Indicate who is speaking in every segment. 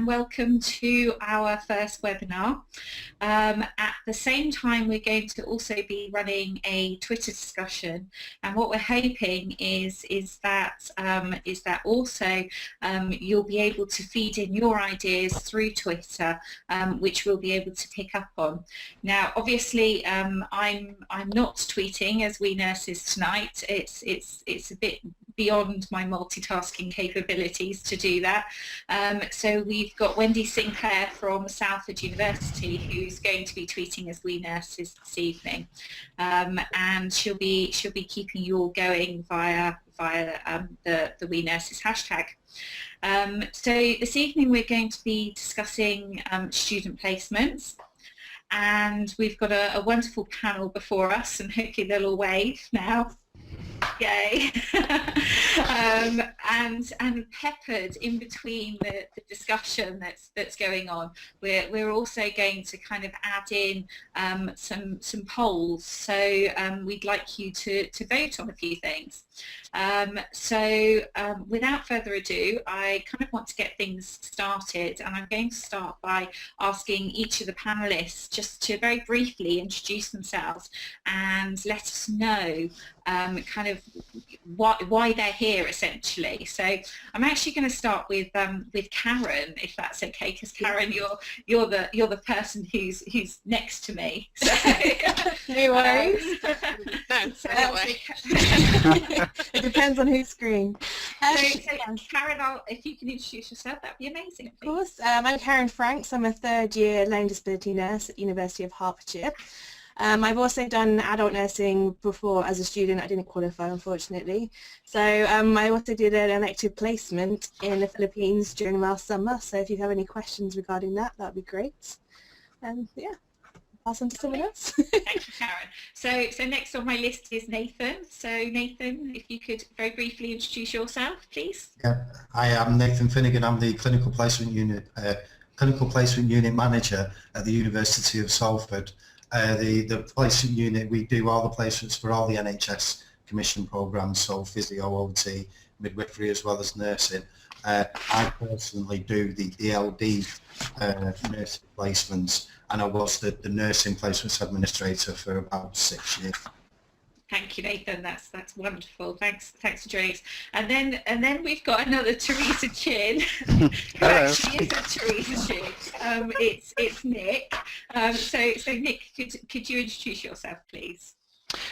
Speaker 1: and welcome to our first webinar. At the same time, we're going to also be running a Twitter discussion, and what we're hoping is that also you'll be able to feed in your ideas through Twitter, which we'll be able to pick up on. Now, obviously, I'm not tweeting as we nurses tonight. It's a bit beyond my multitasking capabilities to do that. So we've got Wendy Sinclair from Salford University who's going to be tweeting as we nurses this evening, and she'll be keeping you all going via the we nurses hashtag. So this evening we're going to be discussing student placements, and we've got a wonderful panel before us, and hopefully they'll all wave now. Yay. And peppered in between the discussion that's going on, we're also going to kind of add in some polls, so we'd like you to vote on a few things. So without further ado, I kind of want to get things started, and I'm going to start by asking each of the panelists just to very briefly introduce themselves and let us know kind of why they're here, essentially. So I'm actually going to start with Karen, if that's okay, because Karen, you're the person who's next to me. So,
Speaker 2: no worries.
Speaker 3: No, don't worry.
Speaker 2: It depends on whose screen.
Speaker 1: So Karen, if you can introduce yourself, that'd be amazing.
Speaker 2: Of course. I'm Karen Franks. I'm a third-year learning disability nurse at University of Hertfordshire. I've also done adult nursing before as a student. I didn't qualify, unfortunately. So I also did an elective placement in the Philippines during last summer. So if you have any questions regarding that, that'd be great. And yeah, pass on to someone else.
Speaker 1: Thank you, Karen. So next on my list is Nathan. So Nathan, if you could very briefly introduce yourself, please.
Speaker 4: Yeah, I am Nathan Finnegan. I'm the clinical placement unit manager at the University of Salford. The placement unit, we do all the placements for all the NHS commission programmes, so physio, OT, midwifery as well as nursing. I personally do the ELD nursing placements, and I was the nursing placements administrator for about 6 years.
Speaker 1: Thank you, Nathan. That's wonderful. Thanks for joining us. And then we've got another Teresa Chin, who actually is a Teresa Chin. It's Nick. So Nick, could you introduce yourself, please?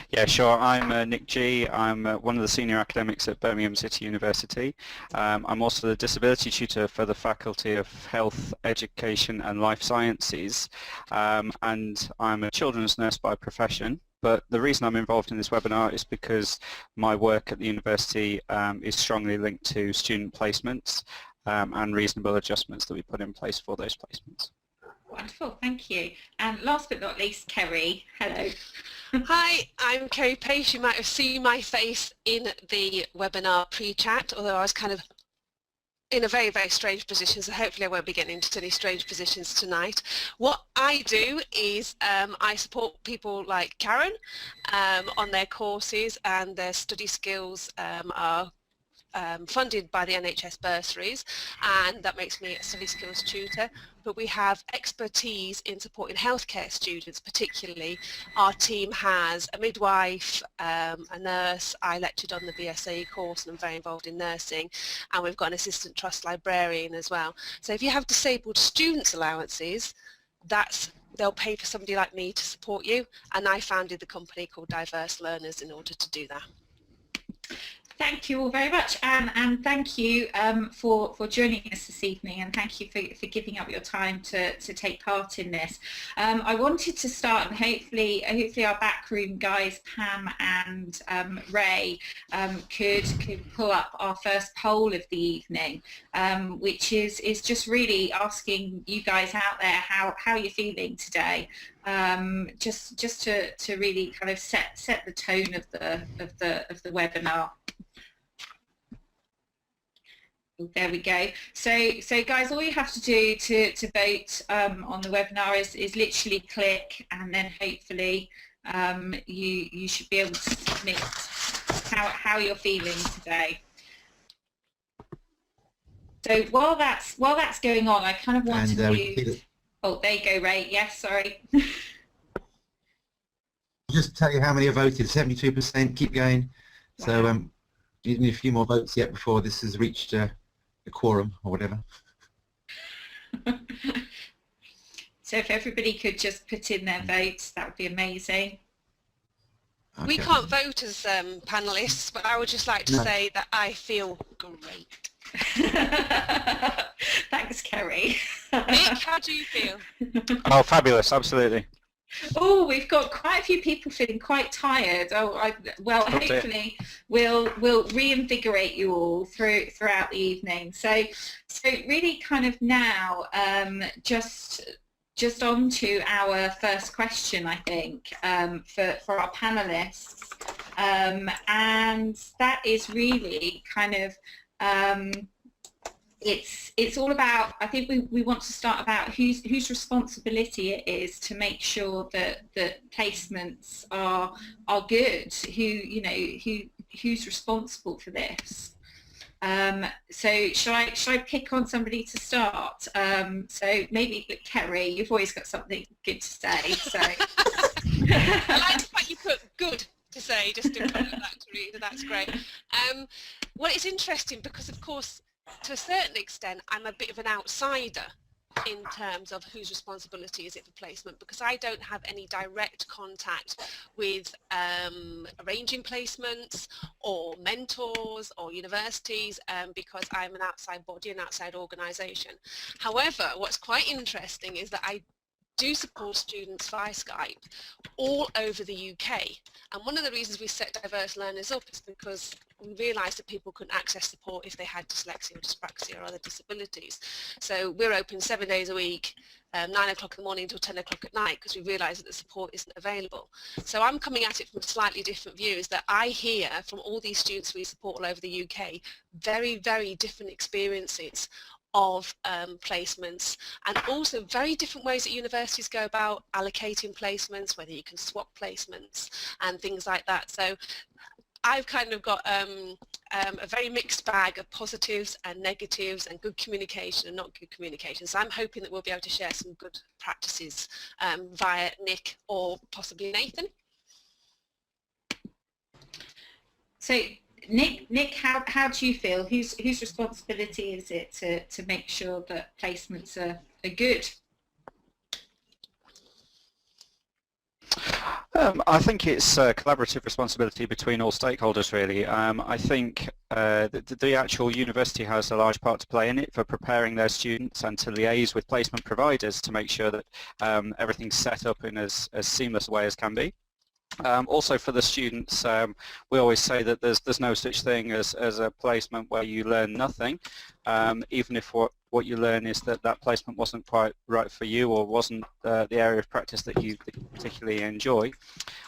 Speaker 5: Yeah, sure. I'm Nick G. I'm one of the senior academics at Birmingham City University. I'm also the disability tutor for the Faculty of Health, Education and Life Sciences, and I'm a children's nurse by profession. But the reason I'm involved in this webinar is because my work at the university is strongly linked to student placements and reasonable adjustments that we put in place for those placements.
Speaker 1: Wonderful, thank you. And last but not least, Kerry. Hello.
Speaker 3: Hi, I'm Kerry Pace. You might have seen my face in the webinar pre-chat, although I was kind of in a very, very strange position, so hopefully I won't be getting into any strange positions tonight. What I do is I support people like Karen on their courses, and their study skills are funded by the NHS bursaries, and that makes me a study skills tutor. But we have expertise in supporting healthcare students. Particularly, our team has a midwife, a nurse. I lectured on the BSA course and I'm very involved in nursing, and we've got an assistant trust librarian as well. So if you have disabled students allowances, they'll pay for somebody like me to support you, and I founded the company called Diverse Learners in order to do that.
Speaker 1: Thank you all very much, and thank you for joining us this evening, and thank you for giving up your time to take part in this. I wanted to start, and hopefully our backroom guys, Pam and Ray, could pull up our first poll of the evening, which is just really asking you guys out there how you're feeling today. Just to really kind of set the tone of the webinar. There we go. So guys, all you have to do to vote on the webinar is literally click, and then hopefully you should be able to submit how you're feeling today. So while that's going on, I kind of want
Speaker 6: And
Speaker 1: to
Speaker 6: we
Speaker 1: move. Oh, there you go, Ray. Yes, sorry.
Speaker 6: just tell you how many have voted. 72%. Keep going.
Speaker 1: Wow.
Speaker 6: So you need a few more votes yet before this has reached a quorum or whatever.
Speaker 1: So if everybody could just put in their votes, that would be amazing.
Speaker 6: Okay.
Speaker 3: We can't vote as panellists, but I would just like to say that I feel great.
Speaker 1: Thanks, Kerry.
Speaker 3: Nick, how do you feel?
Speaker 5: Oh, fabulous, absolutely.
Speaker 1: Oh, we've got quite a few people feeling quite tired. Hopefully we'll reinvigorate you all throughout the evening. So really kind of now just on to our first question, I think, for our panelists, and that is really kind of it's all about, I think we want to start about whose responsibility it is to make sure that placements are good, who's responsible for this. So shall I pick on somebody to start? So maybe Kerry, you've always got something good to say. So
Speaker 3: I like the fact you put good to say just in front of that to read. That's great. Well, it's interesting because, of course, to a certain extent, I'm a bit of an outsider in terms of whose responsibility is it for placement, because I don't have any direct contact with arranging placements or mentors or universities, because I'm an outside body, an outside organisation. However, what's quite interesting is that I do support students via Skype all over the UK, and one of the reasons we set diverse learners up is because we realised that people couldn't access support if they had dyslexia or dyspraxia or other disabilities. So we're open 7 days a week, 9 o'clock in the morning until 10 o'clock at night, because we realised that the support isn't available. So I'm coming at it from a slightly different view, is that I hear from all these students we support all over the UK very, very different experiences of placements, and also very different ways that universities go about allocating placements, whether you can swap placements and things like that. So I've kind of got a very mixed bag of positives and negatives and good communication and not good communication. So I'm hoping that we'll be able to share some good practices via Nick or possibly Nathan.
Speaker 1: So Nick, how do you feel? Whose responsibility is it to make sure that placements are good?
Speaker 5: I think it's a collaborative responsibility between all stakeholders, really. I think the actual university has a large part to play in it for preparing their students and to liaise with placement providers to make sure that everything's set up in as seamless a way as can be. Also for the students, we always say that there's no such thing as a placement where you learn nothing, even if what you learn is that placement wasn't quite right for you or wasn't the area of practice that you particularly enjoy.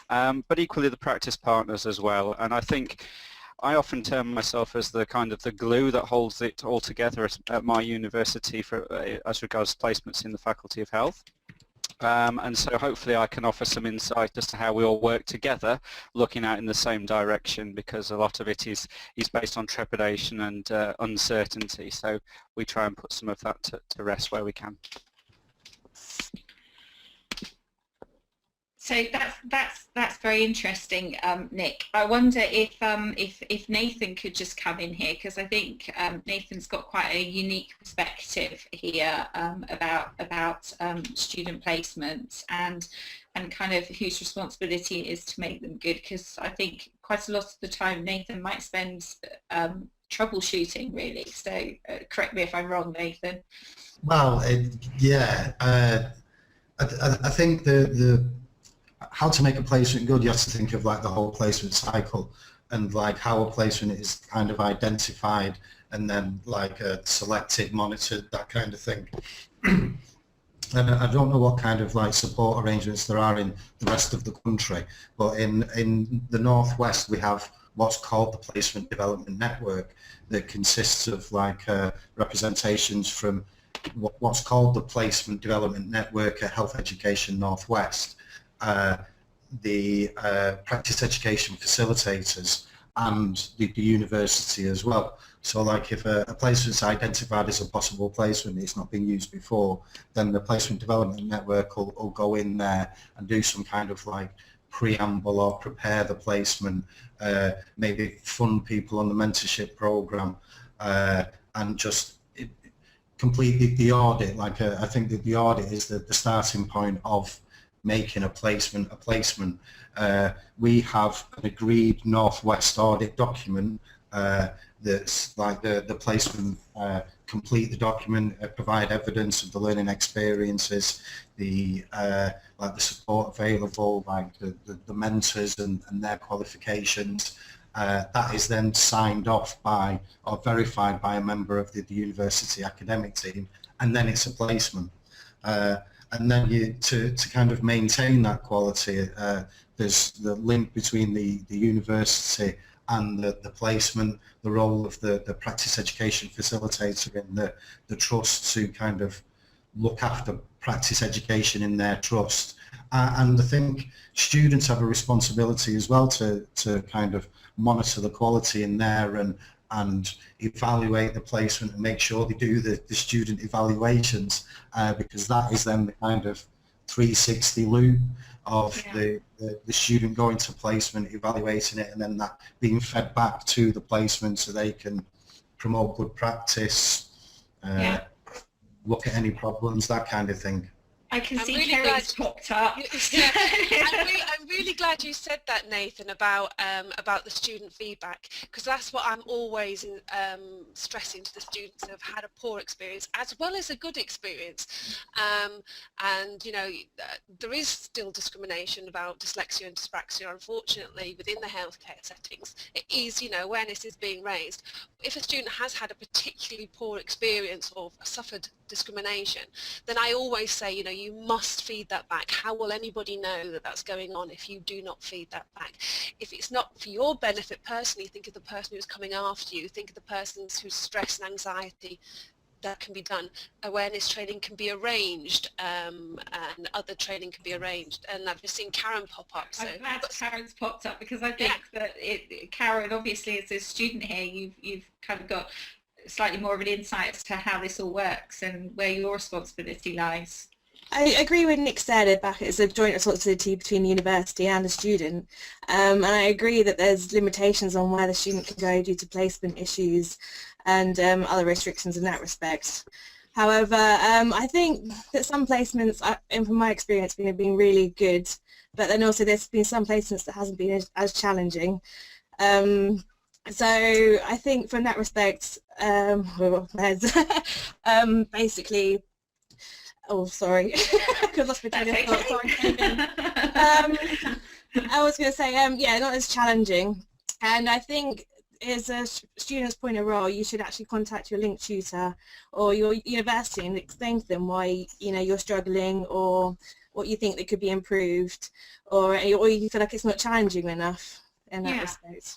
Speaker 5: But equally the practice partners as well, and I think I often term myself as the kind of the glue that holds it all together at my university as regards placements in the Faculty of Health. And so hopefully I can offer some insight as to how we all work together, looking out in the same direction, because a lot of it is based on trepidation and uncertainty. So we try and put some of that to rest where we can.
Speaker 1: So that's very interesting, Nick. I wonder if Nathan could just come in here, because I think Nathan's got quite a unique perspective here about student placements and kind of whose responsibility it is to make them good. Because I think quite a lot of the time Nathan might spend troubleshooting, really. So correct me if I'm wrong, Nathan.
Speaker 4: Well, yeah, I think the how to make a placement good, you have to think of like the whole placement cycle, and like how a placement is kind of identified and then like selected, monitored, that kind of thing. And I don't know what kind of like support arrangements there are in the rest of the country, but in the Northwest we have what's called the Placement Development Network, that consists of like representations from what's called the Placement Development Network at Health Education Northwest, the practice education facilitators, and the university as well. So like if a placement's identified as a possible placement, it's not been used before, then the placement development network will go in there and do some kind of like preamble or prepare the placement, maybe fund people on the mentorship program, and just complete the audit. Like I think that the audit is the starting point of making a placement. We have an agreed Northwest audit document that's like the placement, complete the document, provide evidence of the learning experiences, the like the support available, like the mentors and their qualifications. That is then signed off by or verified by a member of the university academic team, and then it's a placement. And then to kind of maintain that quality, there's the link between the university and the placement, the role of the practice education facilitator in the trust to kind of look after practice education in their trust. And I think students have a responsibility as well to kind of monitor the quality in there and evaluate the placement and make sure they do the student evaluations, because that is then the kind of 360 loop of the student going to placement, evaluating it, and then that being fed back to the placement so they can promote good practice, look at any problems, that kind of thing.
Speaker 1: I can see really Kerry's popped up.
Speaker 3: I'm really glad you said that, Nathan, about the student feedback, because that's what I'm always stressing to the students who have had a poor experience as well as a good experience. And you know, there is still discrimination about dyslexia and dyspraxia, unfortunately, within the healthcare settings. It is, you know, awareness is being raised. If a student has had a particularly poor experience or suffered discrimination, then I always say, you know, you must feed that back. How will anybody know that that's going on if you do not feed that back? If it's not for your benefit personally, think of the person who's coming after you, think of the person who's stress and anxiety. That can be done. Awareness training can be arranged, and other training can be arranged. And I've just seen Karen pop up. So
Speaker 1: I'm glad Karen's popped up, because I think that Karen, obviously as a student here, you've kind of got slightly more of an insight as to how this all works and where your responsibility lies.
Speaker 2: I agree with Nick said about it's a joint responsibility between the university and the student, and I agree that there's limitations on where the student can go due to placement issues and other restrictions in that respect. However, I think that some placements, and from my experience, have been really good, but then also there's been some placements that hasn't been as challenging. So I think from that respect, basically, oh sorry, I lost my train of thought. Sorry. I was going to say, yeah, not as challenging, and I think as a student's point of role, you should actually contact your link tutor or your university and explain to them why you're struggling or what you think that could be improved, or you feel like it's not challenging enough in that respect.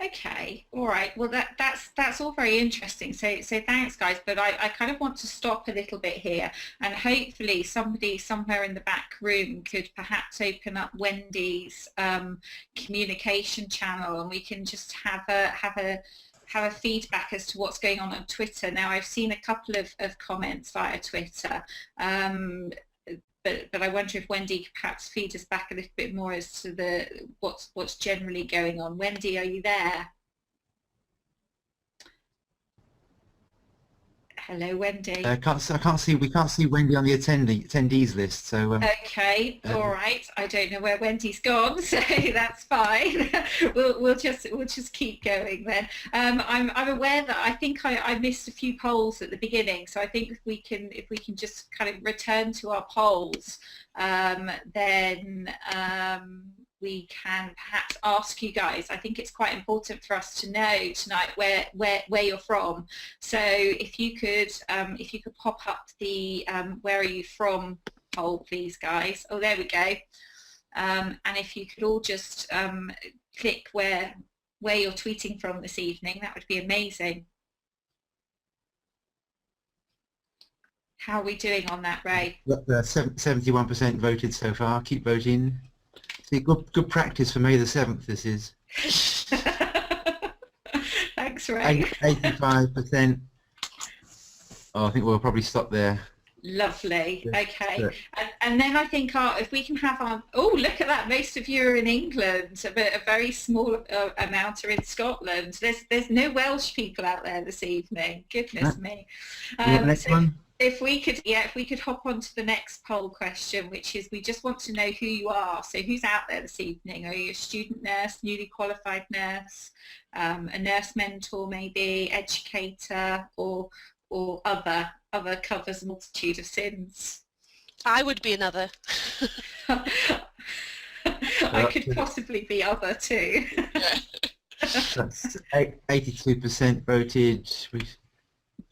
Speaker 1: Okay, all right. Well, that's all very interesting. So thanks, guys. But I kind of want to stop a little bit here, and hopefully somebody somewhere in the back room could perhaps open up Wendy's communication channel, and we can just have a feedback as to what's going on Twitter. Now, I've seen a couple of comments via Twitter. But I wonder if Wendy could perhaps feed us back a little bit more as to what's generally going on. Wendy, are you there? Hello, Wendy.
Speaker 6: We can't see Wendy on the attendees list. So
Speaker 1: okay, all right. I don't know where Wendy's gone, so that's fine. we'll just keep going then. I'm aware that I think I missed a few polls at the beginning, so I think if we can just kind of return to our polls, then we can perhaps ask you guys. I think it's quite important for us to know tonight where you're from. So if you could pop up the where are you from poll, please, guys. Oh, there we go. And if you could all just click where you're tweeting from this evening, that would be amazing. How are we doing on that, Ray?
Speaker 6: 71% voted so far. Keep voting. See, good practice for May the 7th, this is.
Speaker 1: Thanks Thanks, Ray.
Speaker 6: 85%. Oh, I think we'll probably stop there.
Speaker 1: Lovely.
Speaker 6: Yeah.
Speaker 1: Okay.
Speaker 6: Yeah.
Speaker 1: And then I think if we can have our, oh, look at that, most of you are in England, a very small amount are in Scotland. There's no Welsh people out there this evening, goodness me.
Speaker 6: Next
Speaker 1: So
Speaker 6: one.
Speaker 1: if we could hop on to the next poll question, which is, we just want to know who you are. So who's out there this evening? Are you a student nurse, newly qualified nurse, a nurse mentor maybe, educator, or other covers a multitude of sins?
Speaker 3: I would be another.
Speaker 1: I could possibly be other too.
Speaker 6: That's 82% voted. We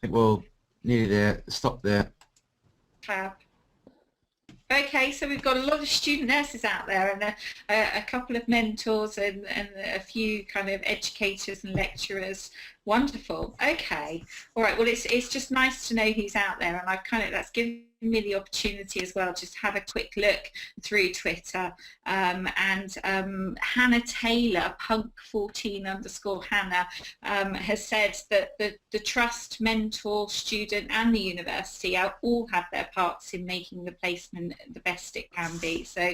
Speaker 6: think we'll nearly there. Stop there.
Speaker 1: Fab. Okay, so we've got a lot of student nurses out there, and a couple of mentors, and a few kind of educators and lecturers. Wonderful. Okay. All right. Well, it's just nice to know who's out there, and that's given me the opportunity as well just to have a quick look through Twitter. And Hannah Taylor, punk14_Hannah, has said that the trust, mentor, student, and the university all have their parts in making the placement the best it can be. So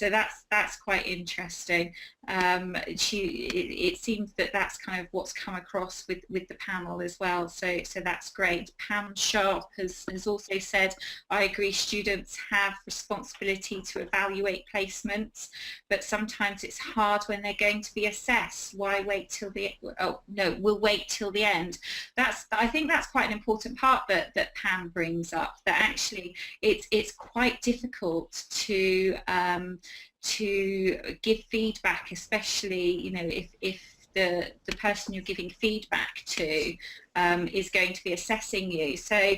Speaker 1: that's quite interesting. It seems that that's kind of what's come across with the panel as well, so that's great. Pam Sharp has also said, I agree, students have responsibility to evaluate placements, but sometimes it's hard when they're going to be assessed. Why wait till we'll wait till the end. I think that's quite an important part that Pam brings up, that actually it's quite difficult to give feedback, especially if the person you're giving feedback to is going to be assessing you. So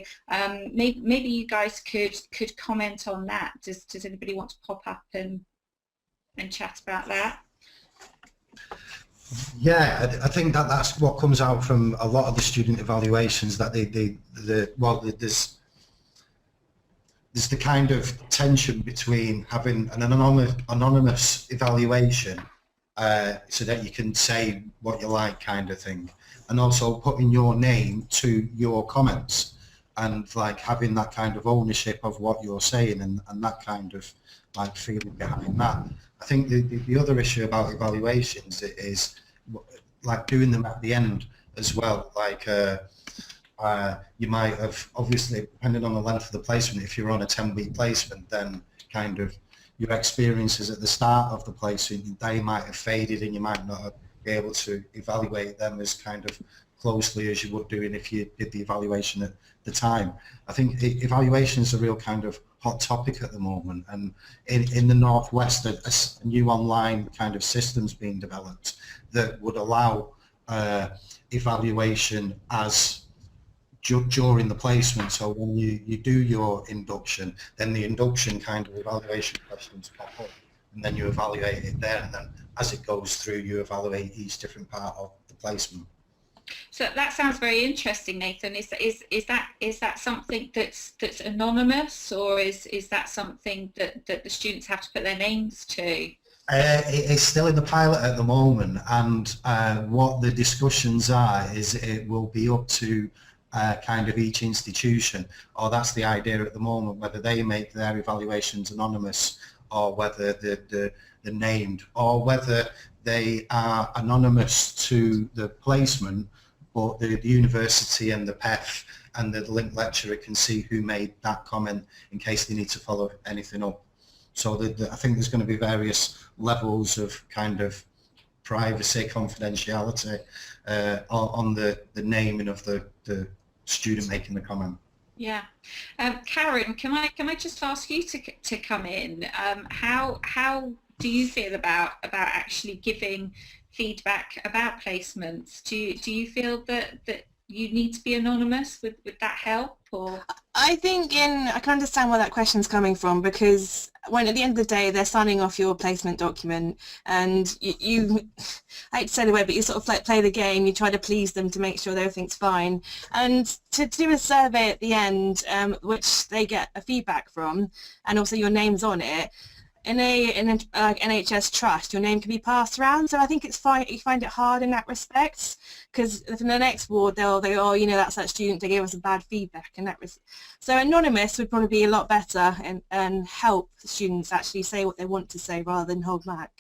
Speaker 1: maybe you guys could comment on that. Does anybody want to pop up and chat about that?
Speaker 4: Yeah, I think that's what comes out from a lot of the student evaluations, that there's the kind of tension between having an anonymous evaluation so that you can say what you like, kind of thing, and also putting your name to your comments, and like having that kind of ownership of what you're saying, and that kind of like feeling behind that. I think the other issue about evaluations is like doing them at the end as well. Like you might have, obviously, depending on the length of the placement, if you're on a 10-week placement, then kind of your experiences at the start of the placement, they might have faded, and you might not be able to evaluate them as kind of closely as you would doing if you did the evaluation at the time. I think evaluation is a real kind of hot topic at the moment, and in the Northwest, a new online kind of system's being developed that would allow evaluation as during the placement. So when you do your induction, then the induction kind of evaluation questions pop up, and then you evaluate it there, and then as it goes through, you evaluate each different part of the placement.
Speaker 1: So that sounds very interesting, Nathan. Is that something that's anonymous, or is that something that the students have to put their names to?
Speaker 4: It's still in the pilot at the moment, and what the discussions are is it will be up to kind of each institution, or that's the idea at the moment, whether they make their evaluations anonymous, or whether they're named, or whether they are anonymous to the placement, but the university and the PEF and the link lecturer can see who made that comment in case they need to follow anything up. So I think there's going to be various levels of kind of privacy, confidentiality on the naming of the student making the comment.
Speaker 1: Yeah, Karen, can I just ask you to come in? How do you feel about actually giving feedback about placements? Do you feel that you need to be anonymous? Would that help? Or
Speaker 2: I think I can understand where that question's coming from, because when at the end of the day they're signing off your placement document, and you I hate to say the word, but you sort of like play the game, you try to please them to make sure that everything's fine, and to do a survey at the end, which they get a feedback from, and also your name's on it, in an NHS trust, your name can be passed around. So I think it's fine. You find it hard in that respect, because in the next ward they'll go, oh, you know, that's that student, they gave us a bad feedback, and that was so anonymous would probably be a lot better and help students actually say what they want to say rather than hold back.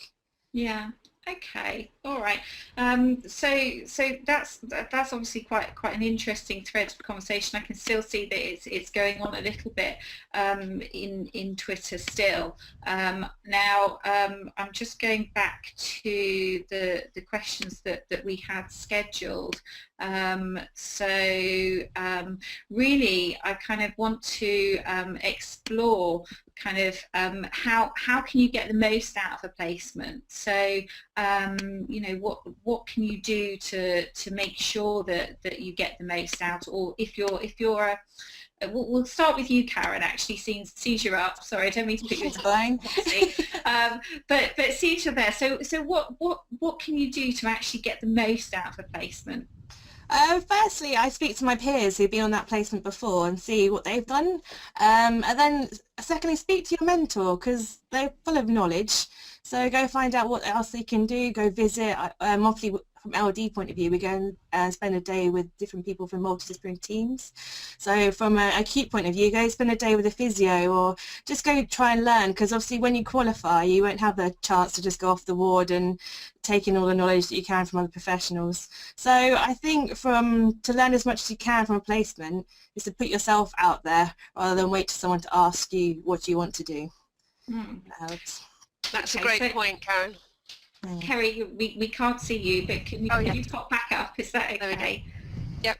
Speaker 1: Yeah. Okay. All right. So that's obviously quite an interesting thread of conversation. I can still see that it's going on a little bit in Twitter still. Now I'm just going back to the questions that we had scheduled. Really, I kind of want to explore kind of how can you get the most out of a placement. So you know, what can you do to make sure that you get the most out, or if you're a we'll start with you, Karen, actually, sees you're up. Sorry, I don't mean to put you in but sees you're there. So what can you do to actually get the most out of a placement?
Speaker 2: Firstly, I speak to my peers who've been on that placement before and see what they've done. And then secondly, speak to your mentor, because they're full of knowledge. So go find out what else they can do, go visit. Obviously, from LD point of view, we go and spend a day with different people from multidisciplinary teams. So from an acute point of view, go spend a day with a physio, or just go try and learn, because obviously when you qualify, you won't have the chance to just go off the ward and take in all the knowledge that you can from other professionals. So I think to learn as much as you can from a placement is to put yourself out there rather than wait for someone to ask you what you want to do.
Speaker 3: That's a great point, Karen.
Speaker 1: Kerry, we can't see you, but can you pop back up? Is that okay?
Speaker 3: Yep.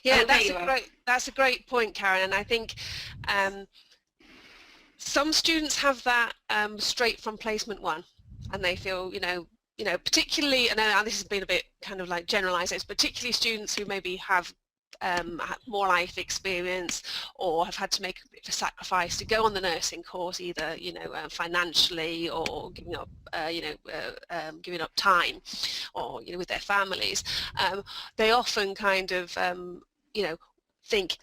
Speaker 3: Yeah,
Speaker 1: Oh,
Speaker 3: that's a great point, Karen. And I think some students have that straight from placement one, and they feel, you know, particularly, and this has been a bit kind of like generalised, it's particularly students who maybe have more life experience or have had to make a bit of a sacrifice to go on the nursing course, either, you know, financially or giving up, giving up time, or, you know, with their families. They often kind of, you know, think,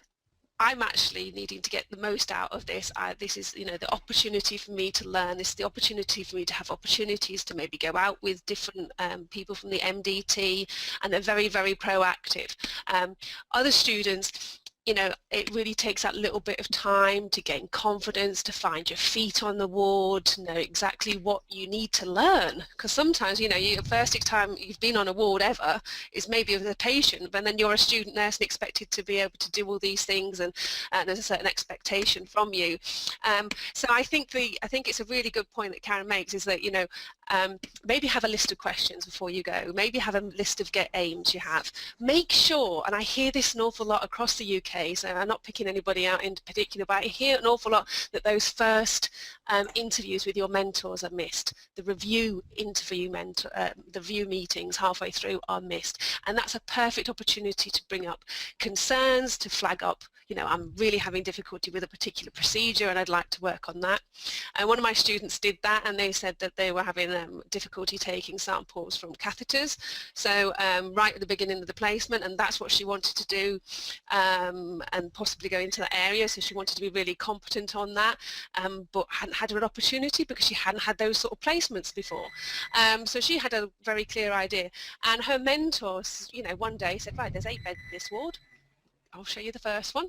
Speaker 3: I'm actually needing to get the most out of this. This is, you know, the opportunity for me to learn. This is the opportunity for me to have opportunities to maybe go out with different people from the MDT, and they're very, very proactive. Other students, you know, it really takes that little bit of time to gain confidence, to find your feet on the ward, to know exactly what you need to learn. Because sometimes, you know, the first time you've been on a ward ever is maybe with a patient, but then you're a student nurse and expected to be able to do all these things, and there's a certain expectation from you. So I think it's a really good point that Karen makes, is that, you know, maybe have a list of questions before you go. Maybe have a list of aims you have. Make sure, and I hear this an awful lot across the UK, so I'm not picking anybody out in particular, but I hear an awful lot that those first interviews with your mentors are missed. The review meetings halfway through are missed, and that's a perfect opportunity to bring up concerns, to flag up, you know, I'm really having difficulty with a particular procedure and I'd like to work on that. And one of my students did that, and they said that they were having difficulty taking samples from catheters. So right at the beginning of the placement, and that's what she wanted to do, and possibly go into that area. So she wanted to be really competent on that, but hadn't had an opportunity because she hadn't had those sort of placements before. So she had a very clear idea, and her mentors, you know, one day said, right, there's 8 beds in this ward. I'll show you the first one.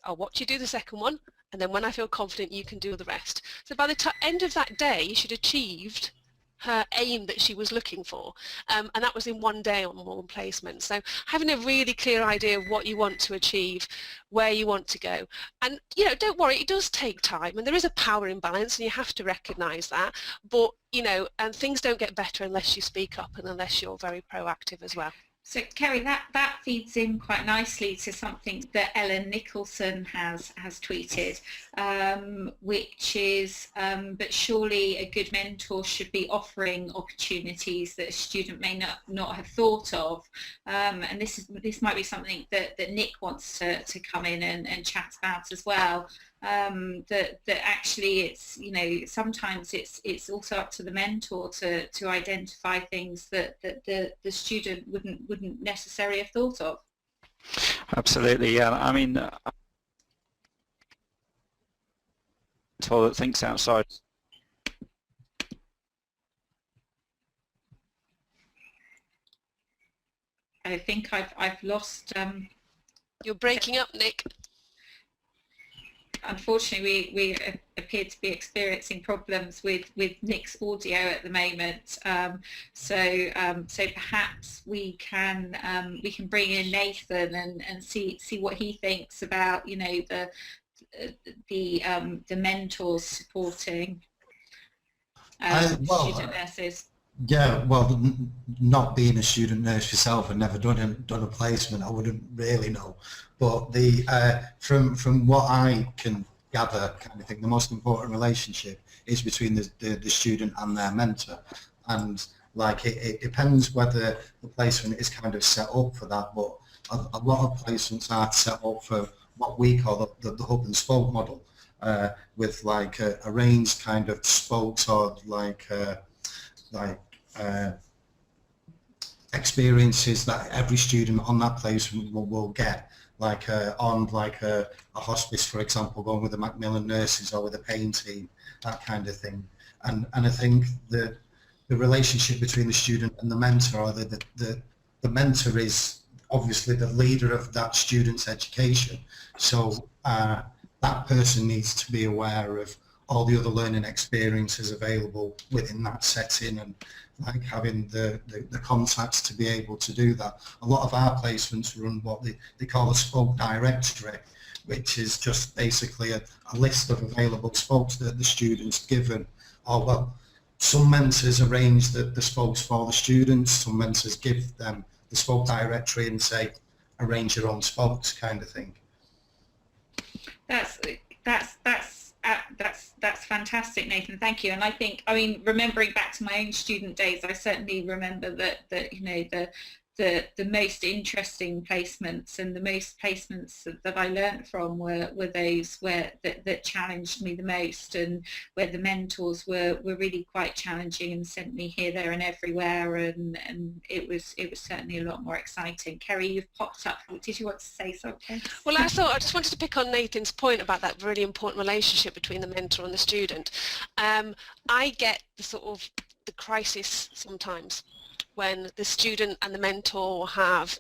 Speaker 3: I'll watch you do the second one, and then when I feel confident, you can do the rest. So by the end of that day, she'd achieved her aim that she was looking for, and that was in one day on one placement. So having a really clear idea of what you want to achieve, where you want to go, and, you know, don't worry, it does take time, and there is a power imbalance, and you have to recognise that, but, you know, and things don't get better unless you speak up and unless you're very proactive as well.
Speaker 1: So Kerry, that feeds in quite nicely to something that Ellen Nicholson has tweeted, which is, but surely a good mentor should be offering opportunities that a student may not have thought of, and this might be something that Nick wants to come in and chat about as well. That actually it's, you know, sometimes it's also up to the mentor to identify things that the student wouldn't necessarily have thought of.
Speaker 5: Absolutely, yeah. I mean, that thinks outside.
Speaker 1: I think I've lost.
Speaker 3: You're breaking up, Nick.
Speaker 1: Unfortunately, we appear to be experiencing problems with Nick's audio at the moment. So perhaps we can bring in Nathan and see what he thinks about, you know, the mentors supporting student nurses.
Speaker 4: Yeah, well, not being a student nurse yourself and never done a placement, I wouldn't really know. But from what I can gather, kind of thing, the most important relationship is between the student and their mentor, and like it depends whether the placement is kind of set up for that. But a lot of placements are set up for what we call the hub and spoke model, with like arranged kind of spokes, or like experiences that every student on that placement will get, like on like a hospice, for example, going with the Macmillan nurses or with a pain team, that kind of thing. And I think the relationship between the student and the mentor, or the mentor is obviously the leader of that student's education, so that person needs to be aware of all the other learning experiences available within that setting, and like having the contacts to be able to do that. A lot of our placements run what they call a spoke directory, which is just basically a list of available spokes that the student's given. Or, well, some mentors arrange the spokes for the students, some mentors give them the spoke directory and say, arrange your own spokes, kind of thing.
Speaker 1: That's fantastic, Nathan. Thank you. And I think, I mean, remembering back to my own student days, I certainly remember that you know, the most interesting placements and the most placements that I learnt from were those that challenged me the most, and where the mentors were really quite challenging and sent me here, there and everywhere, and it was certainly a lot more exciting. Kerry, you've popped up. Did you want to say something?
Speaker 3: Well, I just wanted to pick on Nathan's point about that really important relationship between the mentor and the student. I get the crisis sometimes when the student and the mentor have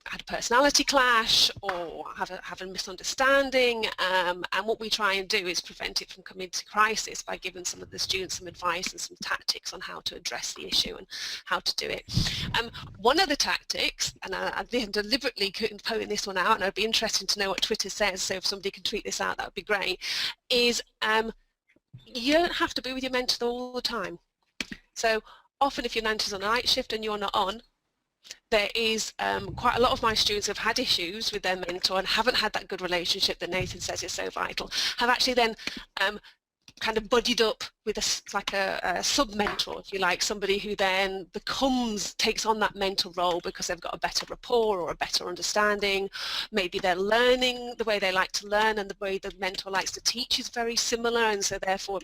Speaker 3: had a personality clash or have a misunderstanding, and what we try and do is prevent it from coming to crisis by giving some of the students some advice and some tactics on how to address the issue and how to do it. One of the tactics, and I deliberately couldn't point this one out, and I'd be interested to know what Twitter says, so if somebody can tweet this out, that would be great, is you don't have to be with your mentor all the time. So often if your mentor's on a night shift and you're not on, there is quite a lot of my students have had issues with their mentor and haven't had that good relationship that Nathan says is so vital, have actually then kind of buddied up with a sub-mentor, if you like, somebody who then takes on that mentor role because they've got a better rapport or a better understanding. Maybe they're learning the way they like to learn, and the way the mentor likes to teach is very similar, and so therefore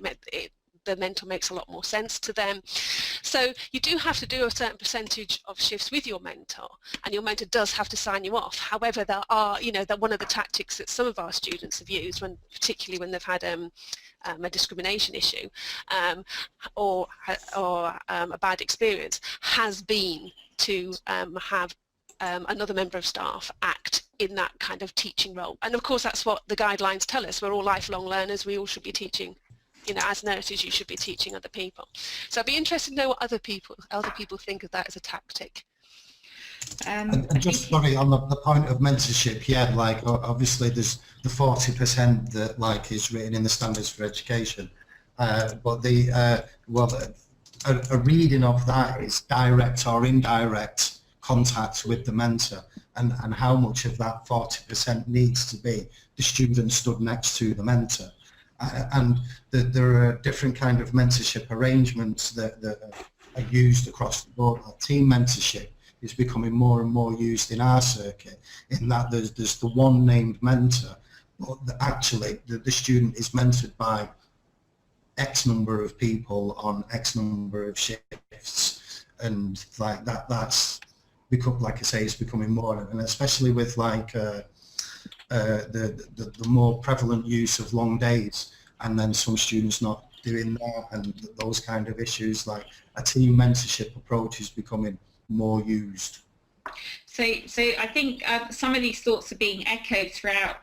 Speaker 3: the mentor makes a lot more sense to them. So you do have to do a certain percentage of shifts with your mentor, and your mentor does have to sign you off. However, there are, you know, that one of the tactics that some of our students have used, particularly when they've had a discrimination issue or a bad experience, has been to have another member of staff act in that kind of teaching role. And of course that's what the guidelines tell us. We're all lifelong learners. We all should be teaching. You know, as nurses, you should be teaching other people. So I'd be interested to know what other people think of that as a tactic.
Speaker 4: And just sorry, on the point of mentorship, yeah, like obviously there's the 40% that like is written in the standards for education, but a reading of that is direct or indirect contact with the mentor, and how much of that 40% needs to be the student stood next to the mentor. And there are different kind of mentorship arrangements that are used across the board. Like team mentorship is becoming more and more used in our circuit, in that there's the one named mentor, but actually the student is mentored by X number of people on X number of shifts, and like that's become, like I say, it's becoming more, and especially with like the more prevalent use of long days, and then some students not doing that, and those kind of issues, like a team mentorship approach is becoming more used.
Speaker 1: So I think some of these thoughts are being echoed throughout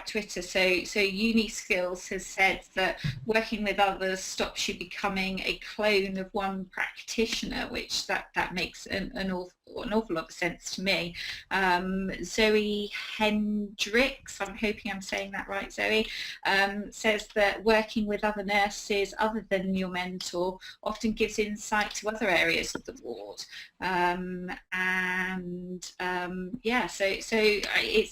Speaker 1: Twitter. So Uni Skills has said that working with others stops you becoming a clone of one practitioner, which that makes an awful lot of sense to me. Zoe Hendricks, I'm hoping I'm saying that right, Zoe, says that working with other nurses other than your mentor often gives insight to other areas of the ward. Yeah, so it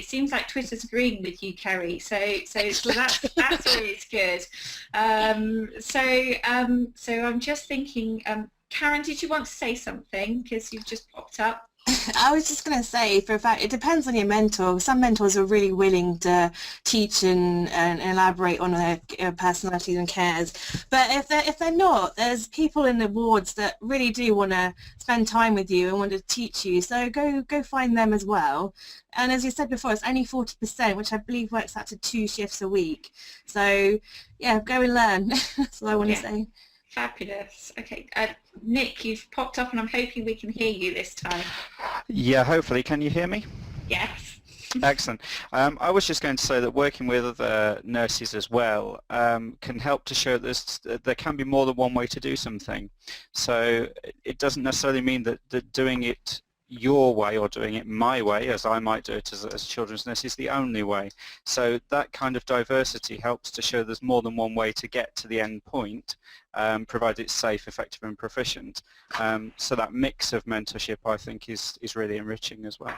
Speaker 1: seems like Twitter's agreeing with you, Kerry. So that's always good. So I'm just thinking, Karen, did you want to say something? Because you've just popped up.
Speaker 2: I was just going to say, for a fact, it depends on your mentor. Some mentors are really willing to teach and elaborate on their personalities and cares. But if they're not, there's people in the wards that really do want to spend time with you and want to teach you. So go find them as well. And as you said before, it's only 40%, which I believe works out to 2 shifts a week. So yeah, go and learn. That's what I want to say.
Speaker 1: Fabulous. Okay, Nick, you've popped up and I'm hoping we can hear you this time.
Speaker 5: Yeah, hopefully. Can you hear me?
Speaker 1: Yes.
Speaker 5: Excellent. I was just going to say that working with other nurses as well can help to show that there can be more than one way to do something. So it doesn't necessarily mean that doing it your way or doing it my way, as I might do it as a children's nurse, is the only way. So that kind of diversity helps to show there's more than one way to get to the end point, provided it's safe, effective and proficient. So that mix of mentorship, I think, is really enriching as well.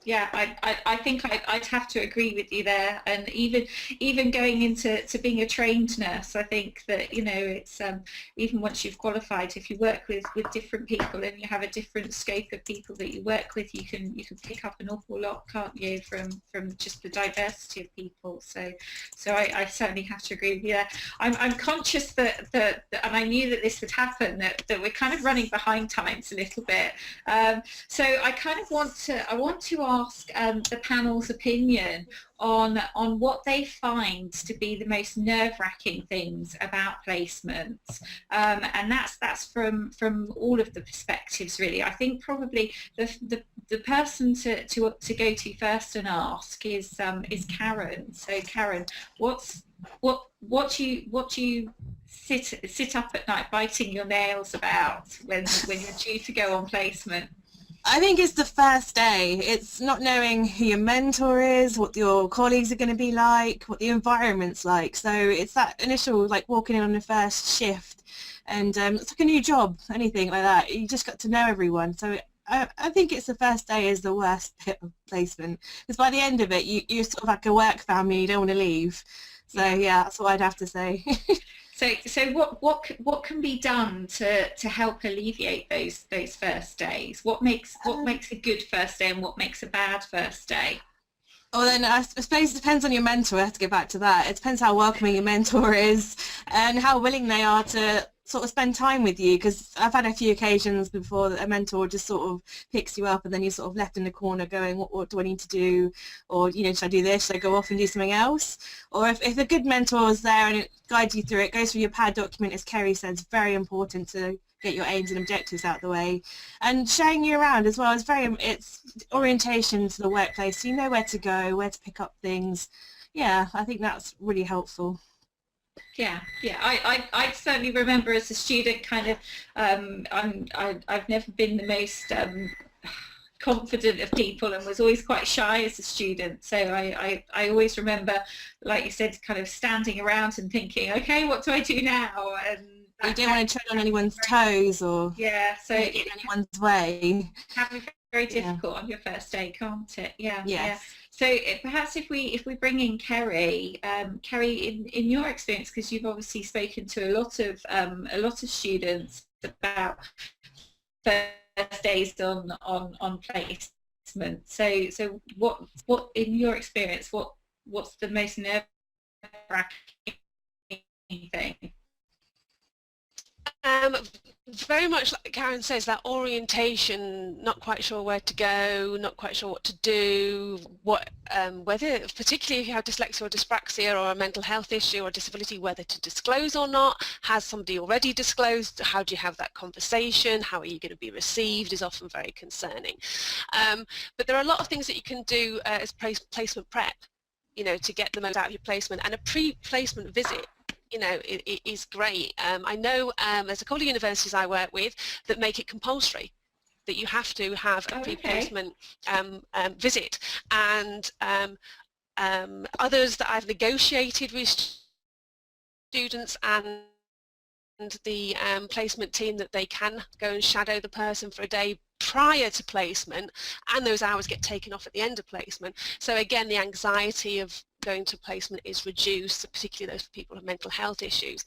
Speaker 1: Yeah, I think I'd have to agree with you there. And even going into being a trained nurse, I think that, you know, it's even once you've qualified, if you work with different people and you have a different scope of people that you work with, you can pick up an awful lot, can't you, from just the diversity of people. So I certainly have to agree with you there. I'm conscious that and I knew that this would happen, that we're kind of running behind times a little bit. So I kind of want to ask the panel's opinion on what they find to be the most nerve-wracking things about placements, and that's from all of the perspectives, really. I think probably the person to go to first and ask is Karen. So Karen, what do you sit up at night biting your nails about when you're due to go on placement?
Speaker 2: I think it's the first day. It's not knowing who your mentor is, what your colleagues are going to be like, what the environment's like. So it's that initial, like, walking in on the first shift, and it's like a new job, anything like that. You just got to know everyone. So I think it's the first day is the worst bit of placement, because by the end of it, you're sort of like a work family. You don't want to leave. So yeah, that's what I'd have to say.
Speaker 1: So what can be done to help alleviate those first days? What makes a good first day and what makes a bad first day?
Speaker 2: Well, then I suppose it depends on your mentor. I have to get back to that. It depends how welcoming your mentor is and how willing they are to sort of spend time with you, because I've had a few occasions before that a mentor just sort of picks you up and then you're sort of left in the corner going, what do I need to do? Or, you know, should I do this? Should I go off and do something else? Or if a good mentor is there and it guides you through it, goes through your PAD document, as Kerry says, very important to get your aims and objectives out of the way. And showing you around as well is it's orientation to the workplace, so you know where to go, where to pick up things. Yeah, I think that's really helpful.
Speaker 1: Yeah. I certainly remember as a student kind of, I've never been the most confident of people and was always quite shy as a student. So I always remember, like you said, kind of standing around and thinking, okay, what do I do now? And
Speaker 2: you don't want to tread on anyone's toes or
Speaker 1: so
Speaker 2: get in anyone's way.
Speaker 1: Can be very difficult on your first day, can't it?
Speaker 2: Yes.
Speaker 1: Yeah. So perhaps if we bring in Kerry, Kerry, in your experience, because you've obviously spoken to a lot of students about first days on placement. So what in your experience, what's the most nerve-wracking thing?
Speaker 3: very much like Karen says, that orientation, not quite sure where to go, not quite sure what to do, whether, particularly if you have dyslexia or dyspraxia or a mental health issue or disability, whether to disclose or not. Has somebody already disclosed? How do you have that conversation? How are you going to be received is often very concerning. But there are a lot of things that you can do as placement prep, you know, to get the most out of your placement, and a pre-placement visit, you know, it is great. I know there's a couple of universities I work with that make it compulsory that you have to have a pre-placement visit, and others that I've negotiated with students and the placement team, that they can go and shadow the person for a day prior to placement, and those hours get taken off at the end of placement. So again, the anxiety of going to placement is reduced, particularly those people with mental health issues,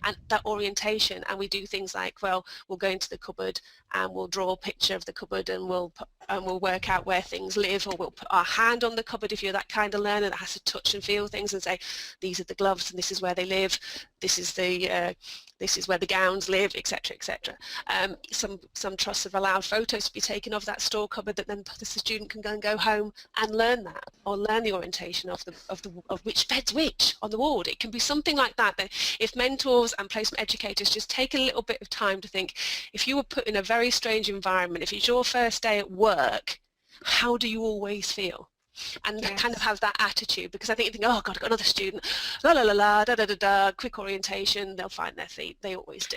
Speaker 3: and that orientation. And we do things like, well, we'll go into the cupboard and we'll draw a picture of the cupboard, and we'll work out where things live, or we'll put our hand on the cupboard if you're that kind of learner that has to touch and feel things and say, these are the gloves and this is where they live, this is where the gowns live, etc., etc. Some trusts have allowed photos to be taken of that store cupboard that then the student can go home and learn that, or learn the orientation of which bed's which on the ward. It can be something like that. That if mentors and placement educators just take a little bit of time to think, if you were put in a very strange environment, if it's your first day at work, how do you always feel? And kind of have that attitude, because I think you think, oh God, I've got another student, la la la la, da da da da, quick orientation, they'll find their feet, they always do.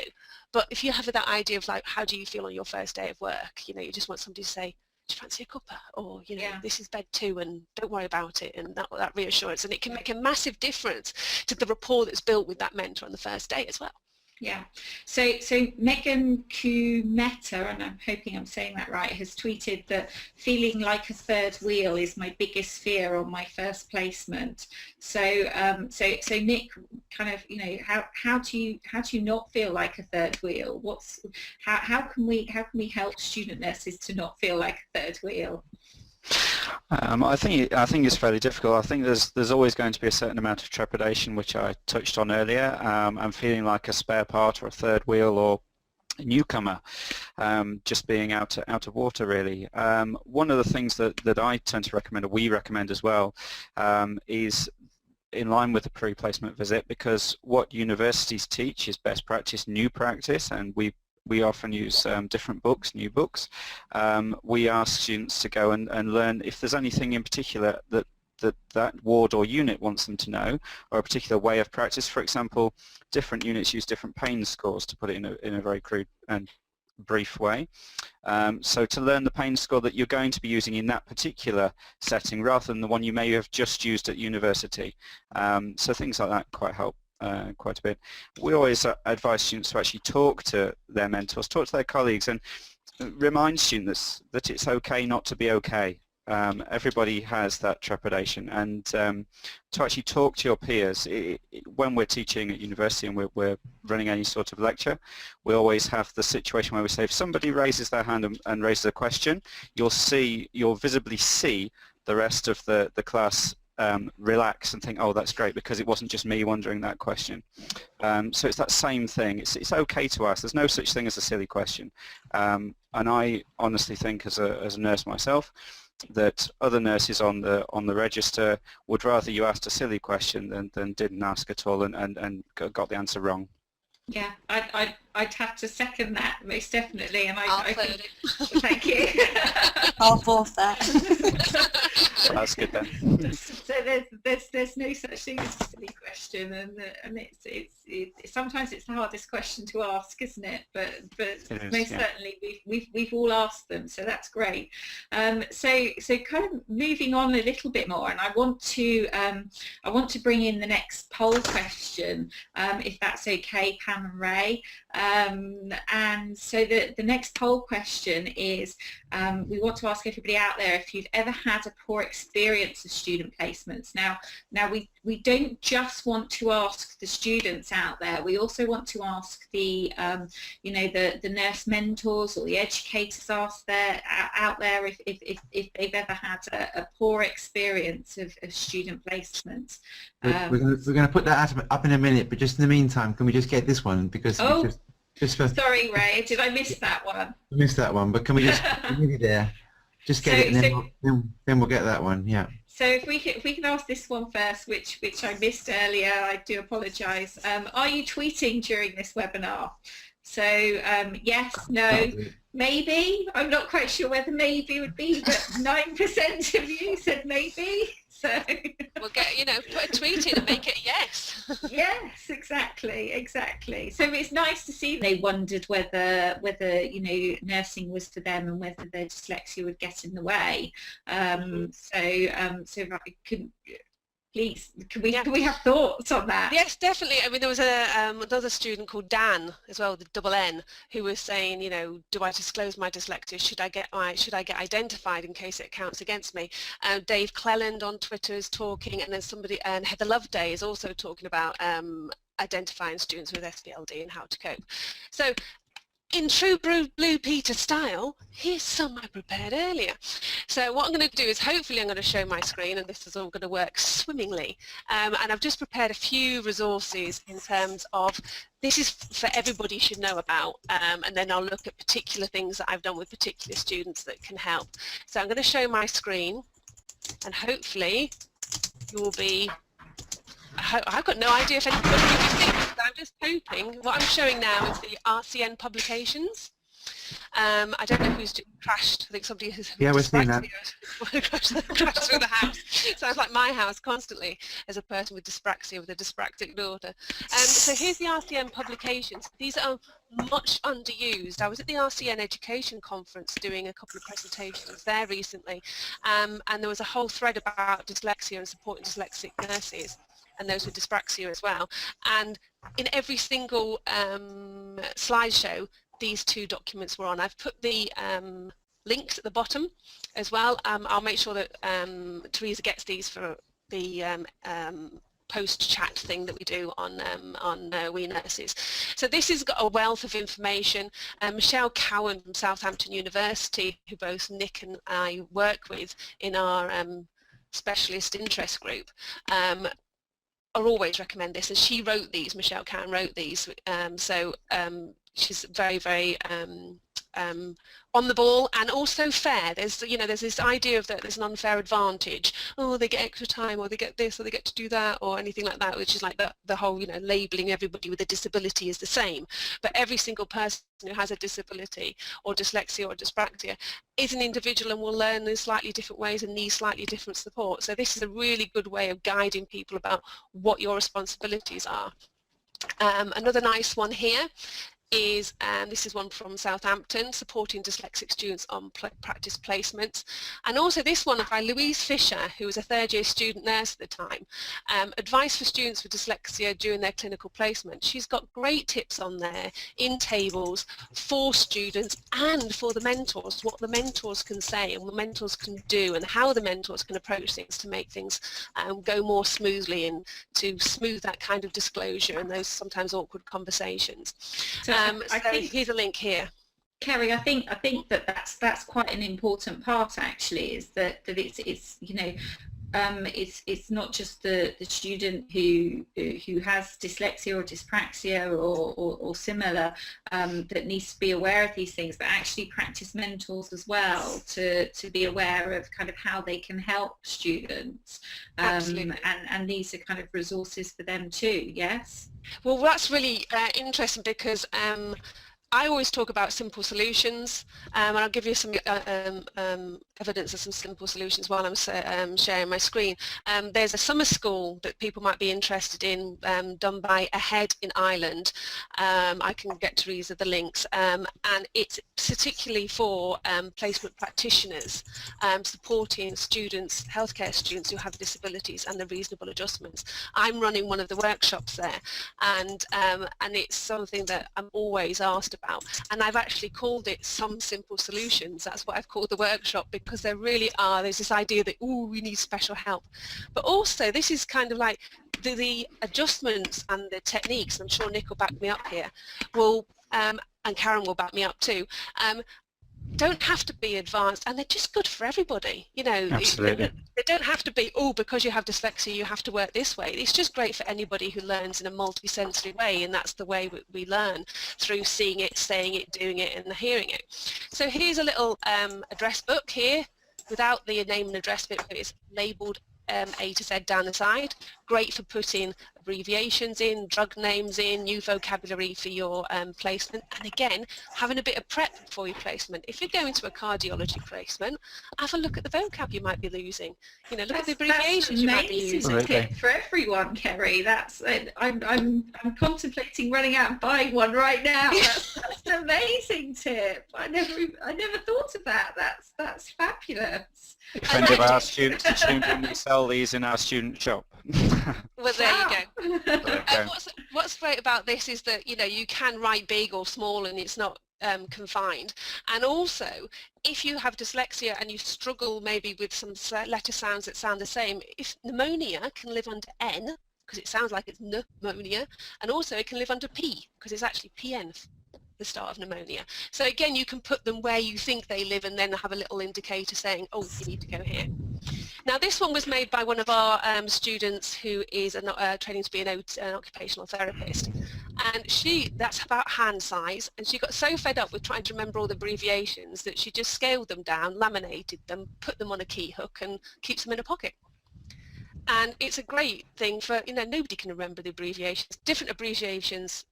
Speaker 3: But if you have that idea of like, how do you feel on your first day of work, you know, you just want somebody to say, do you fancy a cuppa? Or, you know, this is bed 2 and don't worry about it, and that reassurance. And it can make a massive difference to the rapport that's built with that mentor on the first day as well.
Speaker 1: Yeah. So Megan Kumeta, and I'm hoping I'm saying that right, has tweeted that feeling like a third wheel is my biggest fear on my first placement. So so Nick, kind of, you know, how do you not feel like a third wheel? How can we help student nurses to not feel like a third wheel?
Speaker 5: I think it's fairly difficult. I think there's always going to be a certain amount of trepidation, which I touched on earlier, and feeling like a spare part or a third wheel or a newcomer, just being out of water really. One of the things that I tend to recommend, or we recommend as well, is in line with the pre-placement visit, because what universities teach is best practice, new practice, and we often use different books, new books. We ask students to go and learn if there's anything in particular that ward or unit wants them to know, or a particular way of practice. For example, different units use different pain scores, to put it in a very crude and brief way. So to learn the pain score that you're going to be using in that particular setting, rather than the one you may have just used at university. So things like that quite help. Quite a bit. We always advise students to actually talk to their mentors, talk to their colleagues, and remind students that it's okay not to be okay. Everybody has that trepidation, and to actually talk to your peers. When we're teaching at university and we're running any sort of lecture, we always have the situation where we say, if somebody raises their hand and raises a question, you'll visibly see the rest of the class relax and think, oh, that's great, because it wasn't just me wondering that question. So it's that same thing. It's okay to ask. There's no such thing as a silly question. And I honestly think, as a nurse myself, that other nurses on the register would rather you asked a silly question than didn't ask at all and got the answer wrong.
Speaker 1: Yeah, I'd have to second that, most definitely, and
Speaker 3: I'll third it.
Speaker 1: Thank you.
Speaker 2: I'll fourth that.
Speaker 5: That's good then.
Speaker 1: So there's no such thing as a silly question, and it's sometimes it's the hardest question to ask, isn't it? But most certainly we've all asked them, so that's great. So kind of moving on a little bit more, and I want to bring in the next poll question, if that's okay, Pam and Ray. And so the next poll question is, we want to ask everybody out there if you've ever had a poor experience of student placements. Now we don't just want to ask the students out there, we also want to ask the the nurse mentors or the educators out there if they've ever had a poor experience of student placements.
Speaker 6: We're going to put that up in a minute, but just in the meantime, can we just get this one, because Just for,
Speaker 1: Sorry, Ray, did I miss that one?
Speaker 6: I missed that one, but can we just really there? Just get it, and then we'll get that one. Yeah.
Speaker 1: So if we can ask this one first, which I missed earlier, I do apologise. Are you tweeting during this webinar? So yes, no, maybe. I'm not quite sure whether maybe would be, but 9% of you said maybe. So
Speaker 3: we'll get, put a tweet in and make it a yes.
Speaker 1: Yes, exactly. So it's nice to see they wondered whether nursing was for them and whether their dyslexia would get in the way. Please, can we have thoughts on that?
Speaker 3: Yes, definitely. I mean, there was another student called Dan as well, the double N, who was saying, do I disclose my dyslexia? Should I get identified in case it counts against me? Dave Cleland on Twitter is talking, and then and Heather Loveday is also talking about identifying students with SPLD and how to cope. So, in true Blue Peter style, here's some I prepared earlier. So what I'm going to do is hopefully I'm going to show my screen, and this is all going to work swimmingly. And I've just prepared a few resources in terms of this is for everybody should know about, and then I'll look at particular things that I've done with particular students that can help. So I'm going to show my screen, and hopefully you will be... I've got no idea if anybody can see this, but I'm just hoping. What I'm showing now is the RCN publications. I don't know who's crashed. I think somebody has
Speaker 6: we're seeing that.
Speaker 3: crashed through the house. Sounds like my house constantly as a person with dyspraxia with a dyspraxic daughter. So here's the RCN publications. These are much underused. I was at the RCN Education Conference doing a couple of presentations there recently, and there was a whole thread about dyslexia and supporting dyslexic nurses and those with dyspraxia as well. And in every single slideshow, these two documents were on. I've put the links at the bottom as well. I'll make sure that Teresa gets these for the post-chat thing that we do on We Nurses. So this has got a wealth of information. Michelle Cowan from Southampton University, who both Nick and I work with in our specialist interest group, I always recommend this, and she wrote these. Michelle Cowan wrote these, so she's very, very on the ball and also fair. There's this idea of that there's an unfair advantage. Oh, they get extra time, or they get this, or they get to do that, or anything like that, which is like the whole labelling everybody with a disability is the same. But every single person who has a disability or dyslexia or dyspraxia is an individual and will learn in slightly different ways and need slightly different support. So this is a really good way of guiding people about what your responsibilities are. Another nice one here is, this is one from Southampton, supporting dyslexic students on practice placements, and also this one by Louise Fisher, who was a third-year student nurse at the time, advice for students with dyslexia during their clinical placement. She's got great tips on there in tables for students and for the mentors, what the mentors can say and what the mentors can do and how the mentors can approach things to make things go more smoothly and to smooth that kind of disclosure and those sometimes awkward conversations. So I think here's a link here.
Speaker 1: Kerry, I think that's quite an important part actually, is that it's it's not just the student who has dyslexia or dyspraxia or similar that needs to be aware of these things, but actually practice mentors as well to be aware of kind of how they can help students. And these are kind of resources for them too. Yes.
Speaker 3: Well, that's really interesting because I always talk about simple solutions, and I'll give you some evidence of some simple solutions while I'm sharing my screen. There's a summer school that people might be interested in, done by Ahead in Ireland. I can get Teresa the links, and it's particularly for placement practitioners, supporting students, healthcare students who have disabilities and the reasonable adjustments. I'm running one of the workshops there, and it's something that I'm always asked about, and I've actually called it Some Simple Solutions. That's what I've called the workshop, because there really are, there's this idea that, oh, we need special help, but also this is kind of like the adjustments and the techniques, I'm sure Nick will back me up here, will and Karen will back me up too, don't have to be advanced, and they're just good for everybody. You know,
Speaker 5: Absolutely.
Speaker 3: they don't have to be, oh, because you have dyslexia you have to work this way. It's just great for anybody who learns in a multi-sensory way, and that's the way we learn, through seeing it, saying it, doing it, and hearing it. So here's a little address book here, without the name and address bit, but it's labelled A to Z down the side. Great for putting abbreviations in, drug names in, new vocabulary for your placement, and again, having a bit of prep before your placement. If you're going to a cardiology placement, have a look at the vocab you might be losing. You know, look at the abbreviations you might be using.
Speaker 1: That's an amazing tip for everyone, Kerry. That's I'm contemplating running out and buying one right now. That's an amazing tip. I never thought of that. That's fabulous.
Speaker 5: A friend of our students has tuned in. We sell these in our student shop.
Speaker 3: Well, there you go.
Speaker 5: Okay.
Speaker 3: What's great about this is that, you know, you can write big or small, and it's not confined. And also, if you have dyslexia and you struggle maybe with some letter sounds that sound the same, if pneumonia can live under N, because it sounds like it's pneumonia, and also it can live under P, because it's actually PN, the start of pneumonia. So again, you can put them where you think they live, and then have a little indicator saying, oh, you need to go here. Now, this one was made by one of our students who is training to be an occupational therapist, and that's about hand size, and she got so fed up with trying to remember all the abbreviations that she just scaled them down, laminated them, put them on a key hook, and keeps them in a pocket. And it's a great thing for, you know, nobody can remember the abbreviations. Different abbreviations,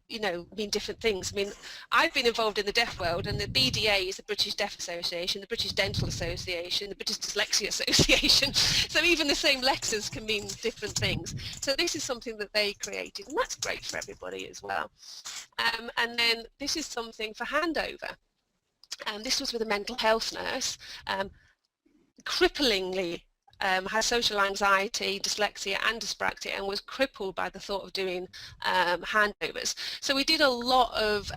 Speaker 3: you know, mean different things. I mean, I've been involved in the deaf world, and the BDA is the British Deaf Association, the British Dental Association, the British Dyslexia Association. So even the same letters can mean different things. So this is something that they created, and that's great for everybody as well. And then this is something for handover. This was with a mental health nurse, cripplingly has social anxiety, dyslexia and dyspraxia, and was crippled by the thought of doing handovers. So we did a lot of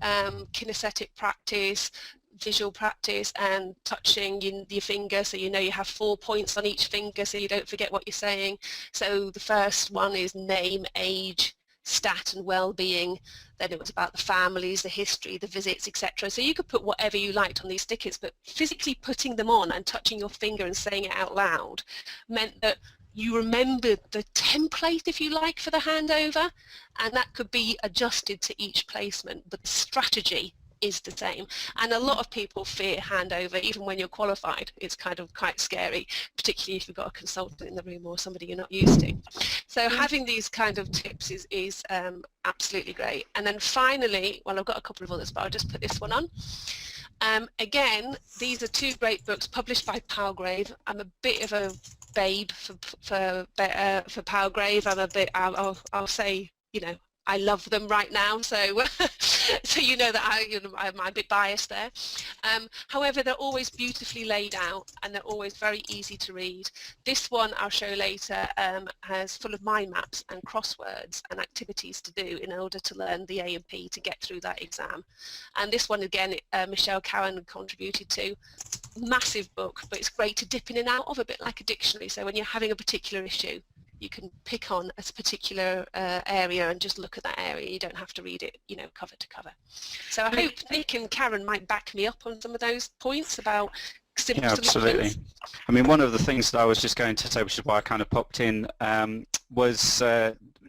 Speaker 3: kinesthetic practice, visual practice, and touching your finger, so you know you have 4 points on each finger so you don't forget what you're saying. So the first one is name, age, stat and well-being. Then it was about the families, the history, the visits, etc. So you could put whatever you liked on these stickers, but physically putting them on and touching your finger and saying it out loud meant that you remembered the template, if you like, for the handover, and that could be adjusted to each placement, but the strategy is the same. And a lot of people fear handover, even when you're qualified. It's kind of quite scary, particularly if you've got a consultant in the room or somebody you're not used to. So having these kind of tips is absolutely great. And then finally, well, I've got a couple of others, but I'll just put this one on. Again, these are 2 great books published by Palgrave. I'm a bit of a babe for Palgrave. I'll say, you know, I love them right now, so so you know that I'm a bit biased there. However, they're always beautifully laid out, and they're always very easy to read. This one I'll show later has full of mind maps and crosswords and activities to do in order to learn the A and P to get through that exam. And this one again, Michelle Cowan contributed to. Massive book, but it's great to dip in and out of, a bit like a dictionary. So when you're having a particular issue, you can pick on a particular area and just look at that area. You don't have to read it, you know, cover to cover. So I hope Nick and Karen might back me up on some of those points about simple solutions.
Speaker 5: Yeah, absolutely. I mean, one of the things that I was just going to say, which is why I kind of popped in, was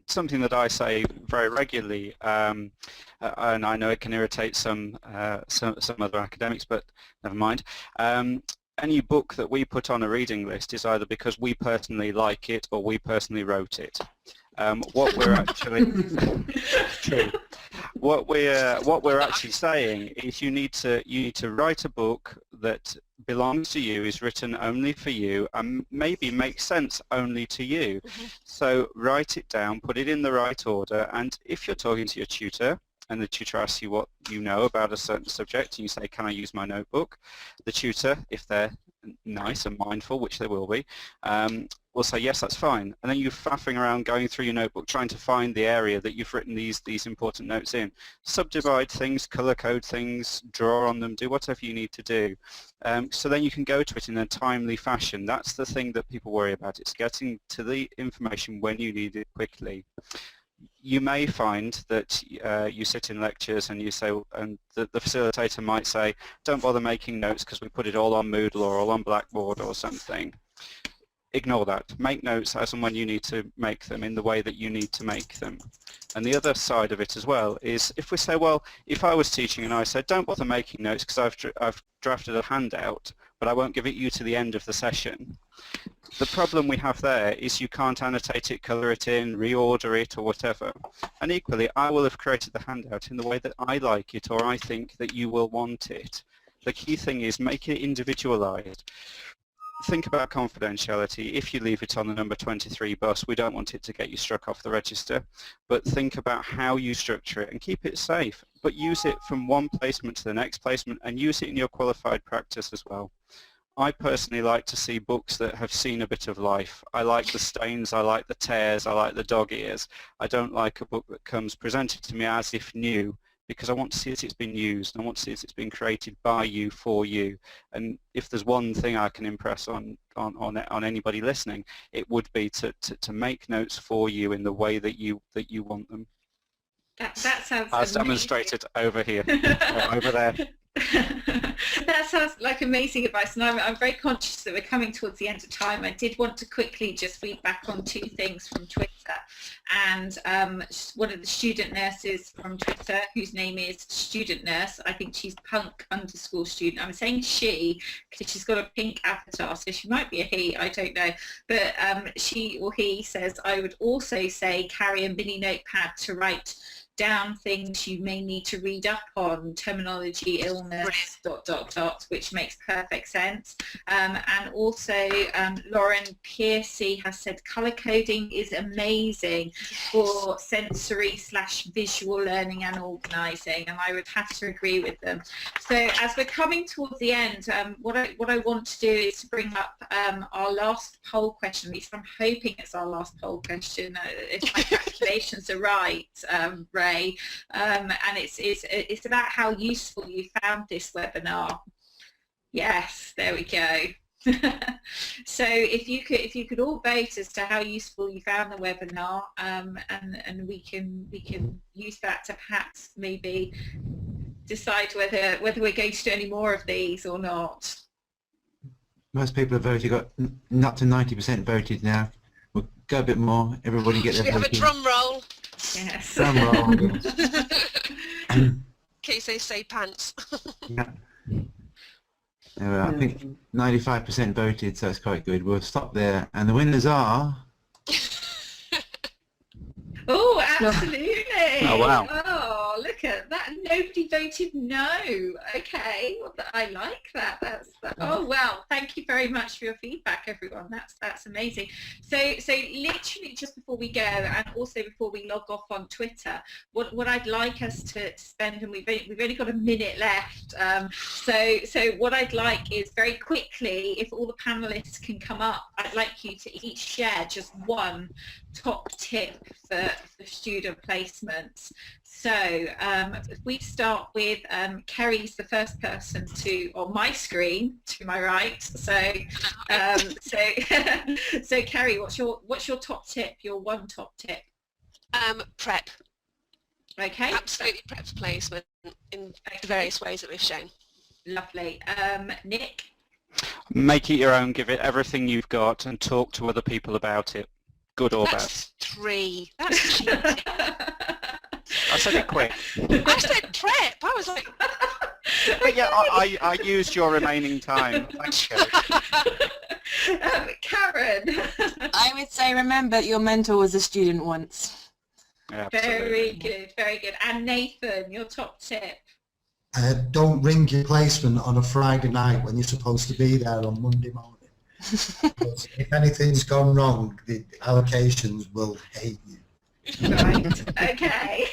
Speaker 5: something that I say very regularly, and I know it can irritate some other academics, but never mind. Any book that we put on a reading list is either because we personally like it or we personally wrote it. What we're actually true. What we're actually saying is you need to write a book that belongs to you, is written only for you, and maybe makes sense only to you. So write it down, put it in the right order, and if you're talking to your tutor, and the tutor asks you what you know about a certain subject, and you say, can I use my notebook? The tutor, if they're nice and mindful, which they will be, will say, yes, that's fine. And then you're faffing around going through your notebook trying to find the area that you've written these important notes in. Subdivide things, color code things, draw on them, do whatever you need to do. So then you can go to it in a timely fashion. That's the thing that people worry about. It's getting to the information when you need it quickly. you may find that you sit in lectures and you say, and the facilitator might say, don't bother making notes because we put it all on Moodle or all on Blackboard or something. Ignore that. Make notes as and when you need to make them in the way that you need to make them. And the other side of it as well is if we say, well, if I was teaching and I said, don't bother making notes because I've drafted a handout, but I won't give it you to the end of the session. The problem we have there is you can't annotate it, colour it in, reorder it or whatever. And equally, I will have created the handout in the way that I like it or I think that you will want it. The key thing is make it individualised. Think about confidentiality. If you leave it on the number 23 bus, we don't want it to get you struck off the register, but think about how you structure it and keep it safe, but use it from one placement to the next placement and use it in your qualified practice as well. I personally like to see books that have seen a bit of life. I like the stains, I like the tears, I like the dog ears. I don't like a book that comes presented to me as if new, because I want to see that it's been used, and I want to see that it's been created by you, for you. And if there's one thing I can impress on anybody listening, it would be to make notes for you in the way that you want them.
Speaker 1: That sounds
Speaker 5: as
Speaker 1: amazing.
Speaker 5: Demonstrated over here, or over there.
Speaker 1: That sounds like amazing advice, and I'm very conscious that we're coming towards the end of time. I did want to quickly just feedback on two things from Twitter, and one of the student nurses from Twitter, whose name is Student Nurse, I think she's punk_student. I'm saying she because she's got a pink avatar, so she might be a he, I don't know, but she or he says, I would also say carry a mini notepad to write down things you may need to read up on, terminology, illness, ... which makes perfect sense. And also Lauren Piercy has said colour coding is amazing for sensory/visual learning and organising, and I would have to agree with them. So as we're coming towards the end, what I want to do is to bring up our last poll question. At least I'm hoping it's our last poll question, if my calculations are right, Ray. And it's about how useful you found this webinar. Yes, there we go. So if you could all vote as to how useful you found the webinar, and we can use that to perhaps maybe decide whether we're going to do any more of these or not.
Speaker 6: Most people have voted, got up to 90% voted now. We'll go a bit more. Everybody get their
Speaker 3: Should we have a drum roll?
Speaker 1: Yes.
Speaker 6: Drum roll.
Speaker 3: In case they say pants.
Speaker 6: Yeah. I think 95% voted, so that's quite good. We'll stop there, and the winners are...
Speaker 1: Oh, absolutely.
Speaker 5: Oh, wow.
Speaker 1: Oh, look at that. Nobody voted no. Okay. Well, I like that. Oh, well, thank you very much for your feedback, everyone. That's amazing. So literally just before we go, and also before we log off on Twitter, what I'd like us to spend, and we've only got a minute left, so what I'd like is very quickly, if all the panelists can come up, I'd like you to each share just one top tip for student placements. So if we start with Kerry's the first person on my screen to my right. So so Kerry, what's your top tip? Your one top tip?
Speaker 3: Prep.
Speaker 1: Okay.
Speaker 3: Absolutely prep for placement in the various ways that we've shown.
Speaker 1: Lovely. Nick?
Speaker 5: Make it your own, give it everything you've got, and talk to other people about it. Good or bad?
Speaker 3: That's 3. That's cheating.
Speaker 5: I said it quick.
Speaker 3: I said prep. I was like...
Speaker 5: But yeah, I used your remaining time. Thanks,
Speaker 1: Karen?
Speaker 2: I would say remember your mentor was a student once.
Speaker 5: Yeah,
Speaker 1: Very good, very good. And Nathan, your top tip?
Speaker 4: Don't ring your placement on a Friday night when you're supposed to be there on Monday morning. Because if anything's gone wrong, the allocations will hate you.
Speaker 1: Right, okay.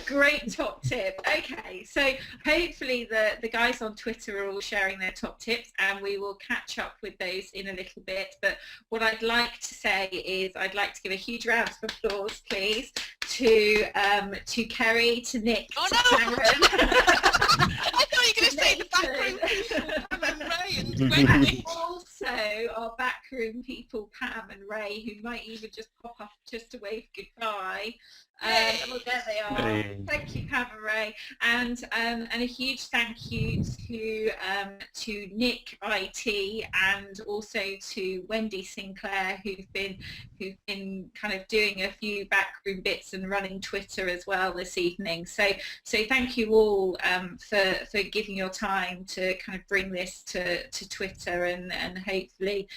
Speaker 1: Great top tip. Okay, so hopefully the guys on Twitter are all sharing their top tips, and we will catch up with those in a little bit. But what I'd like to say is I'd like to give a huge round of applause, please, to Kerry, to Nick, to Karen.
Speaker 3: I thought you were going to say the back room people. Also
Speaker 1: also our backroom people, Pam and Ray, who might even just pop up just to wave goodbye. Well, there they are.
Speaker 5: Hey.
Speaker 1: Thank you, Pam and Ray, and a huge thank you to Nick IT and also to Wendy Sinclair, who've been kind of doing a few backroom bits and running Twitter as well this evening. So thank you all for giving your time to kind of bring this to Twitter, and hopefully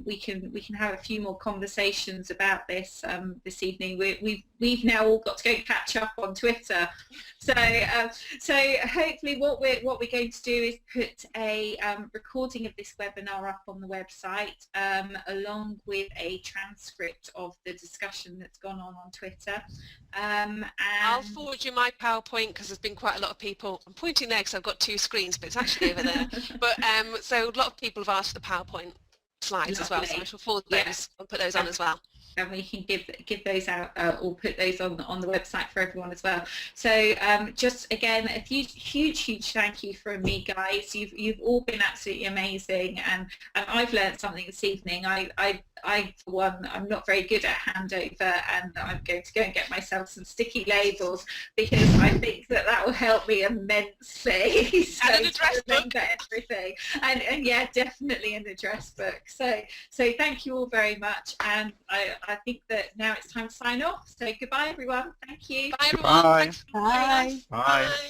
Speaker 1: we can have a few more conversations about this this evening. We've now all got to go catch up on Twitter, so hopefully what we're going to do is put a recording of this webinar up on the website, along with a transcript of the discussion that's gone on Twitter. And
Speaker 3: I'll forward you my PowerPoint because there's been quite a lot of people. I'm pointing there because I've got two screens, but it's actually over there. But so a lot of people have asked for the PowerPoint slides as well, so I shall forward those and put those on as well.
Speaker 1: And we can give those out or put those on the website for everyone as well. So just again, a huge thank you from me, guys. You've all been absolutely amazing, and I've learned something this evening. I for one, I'm not very good at handover, and I'm going to go and get myself some sticky labels because I think that will help me immensely. So
Speaker 3: And an address book.
Speaker 1: Everything, and yeah, definitely an address book. So thank you all very much, and I think that now it's time to sign off. So goodbye, everyone. Thank you.
Speaker 3: Bye, everyone.
Speaker 5: Goodbye.
Speaker 3: Thanks.
Speaker 2: Bye.
Speaker 5: Bye.